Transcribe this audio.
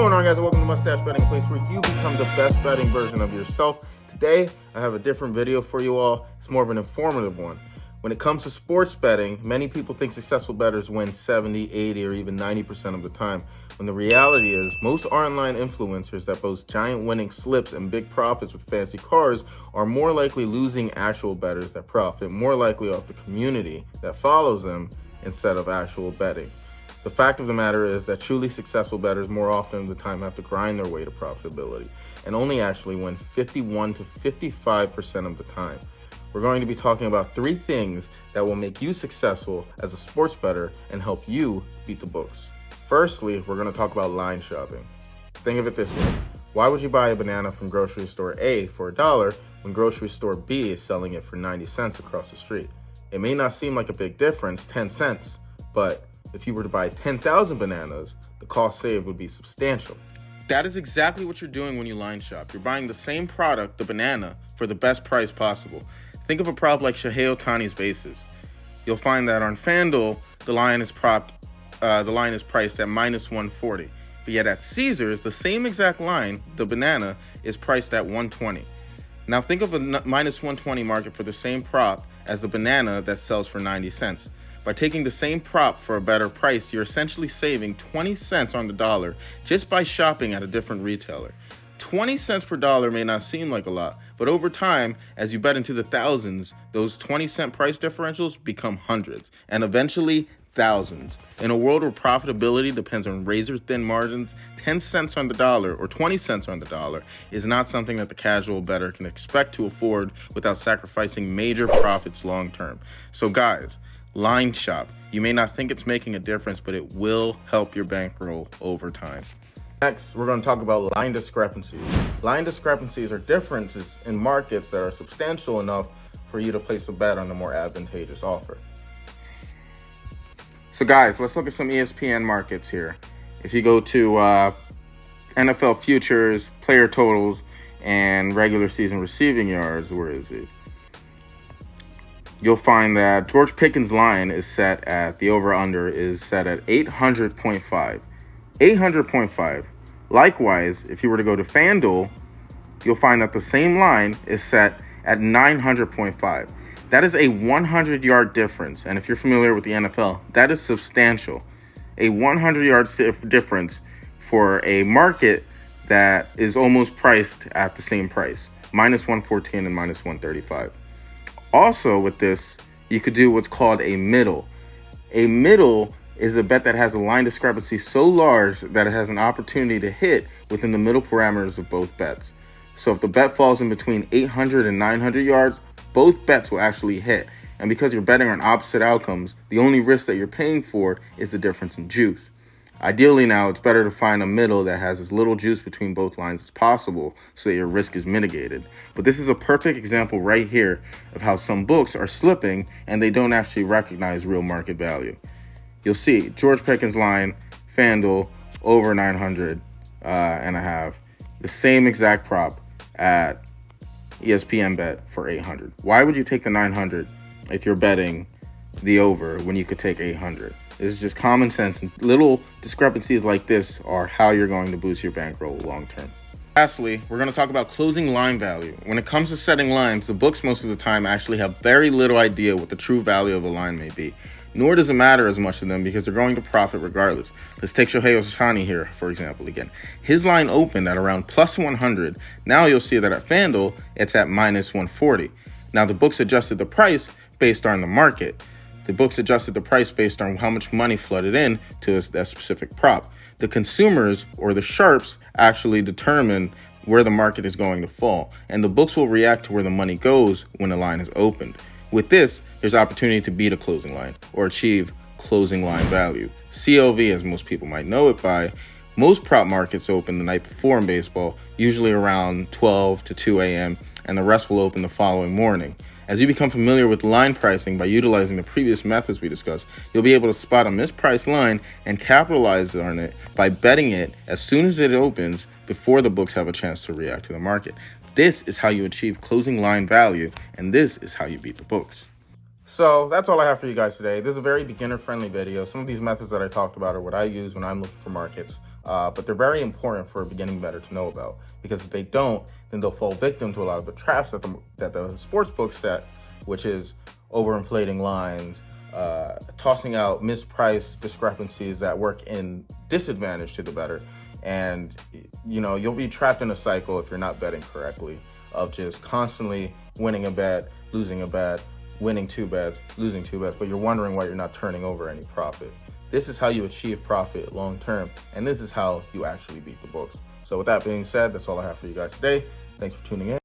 going on, guys? Welcome to Mustache Betting, a place where you become the best betting version of yourself. Today, I have a different video for you all. It's more of an informative one. When it comes to sports betting, many people think successful bettors win 70, 80, or even 90% of the time, when the reality is most online influencers that boast giant winning slips and big profits with fancy cars are more likely losing actual bettors that profit more likely off the community that follows them instead of actual betting. The fact of the matter is that truly successful bettors more often than the time have to grind their way to profitability and only actually win 51 to 55% of the time. We're going to be talking about 3 things that will make you successful as a sports bettor and help you beat the books. Firstly, we're going to talk about line shopping. Think of it this way. Why would you buy a banana from grocery store A for $1 when grocery store B is selling it for 90 cents across the street? It may not seem like a big difference, 10 cents, but if you were to buy 10,000 bananas, the cost saved would be substantial. That is exactly what you're doing when you line shop. You're buying the same product, the banana, for the best price possible. Think of a prop like Shohei Ohtani's bases. You'll find that on FanDuel, the line is priced at minus 140. But yet at Caesars, the same exact line, the banana, is priced at 120. Now think of a minus 120 market for the same prop as the banana that sells for 90 cents. By taking the same prop for a better price, you're essentially saving 20 cents on the dollar just by shopping at a different retailer. 20 cents per dollar may not seem like a lot, but over time, as you bet into the thousands, those 20-cent price differentials become hundreds, and eventually thousands. In a world where profitability depends on razor-thin margins, 10 cents on the dollar or 20 cents on the dollar is not something that the casual bettor can expect to afford without sacrificing major profits long-term. So guys, line shop. You may not think it's making a difference, but it will help your bankroll over time. Next, we're going to talk about line discrepancies. Line discrepancies are differences in markets that are substantial enough for you to place a bet on the more advantageous offer. So guys, let's look at some ESPN markets here. If you go to NFL futures, player totals, and regular season receiving yards, where is it? You'll find that George Pickens' line is set at, the over-under is set at 800.5. 800.5. Likewise, if you were to go to FanDuel, you'll find that the same line is set at 900.5. That is a 100-yard difference. And if you're familiar with the NFL, that is substantial. A 100-yard difference for a market that is almost priced at the same price. Minus 114 and minus 135. Also with this, you could do what's called a middle. A middle is a bet that has a line discrepancy so large that it has an opportunity to hit within the middle parameters of both bets. So if the bet falls in between 800 and 900 yards, both bets will actually hit. And because you're betting on opposite outcomes, the only risk that you're paying for is the difference in juice. Ideally now, it's better to find a middle that has as little juice between both lines as possible so that your risk is mitigated. But this is a perfect example right here of how some books are slipping and they don't actually recognize real market value. You'll see George Pickens' line, FanDuel, over 900 and a half. The same exact prop at ESPN bet for 800. Why would you take the 900 if you're betting the over when you could take 800? It's just common sense, and little discrepancies like this are how you're going to boost your bankroll long term. Lastly, we're going to talk about closing line value. When it comes to setting lines, the books most of the time actually have very little idea what the true value of a line may be. Nor does it matter as much to them because they're going to profit regardless. Let's take Shohei Ohtani here, for example, again. His line opened at around plus 100. Now you'll see that at FanDuel, it's at minus 140. Now the books adjusted the price based on the market. The books adjusted the price based on how much money flooded in to that specific prop. The consumers, or the sharps, actually determine where the market is going to fall, and the books will react to where the money goes when the line is opened. With this, there's opportunity to beat a closing line or achieve closing line value. CLV, as most people might know it by. Most prop markets open the night before in baseball, usually around 12 to 2 a.m., and the rest will open the following morning. As you become familiar with line pricing by utilizing the previous methods we discussed, you'll be able to spot a mispriced line and capitalize on it by betting it as soon as it opens before the books have a chance to react to the market. This is how you achieve closing line value, and this is how you beat the books. So that's all I have for you guys today. This is a very beginner-friendly video. Some of these methods that I talked about are what I use when I'm looking for markets. but they're very important for a beginning bettor to know about, because if they don't, then they'll fall victim to a lot of the traps that the sports book set, which is overinflating lines, tossing out mispriced discrepancies that work in disadvantage to the bettor. And you'll be trapped in a cycle if you're not betting correctly, of just constantly winning a bet, losing a bet, winning 2 bets, losing 2 bets, but you're wondering why you're not turning over any profit. This is how you achieve profit long term, and this is how you actually beat the books. So with that being said, that's all I have for you guys today. Thanks for tuning in.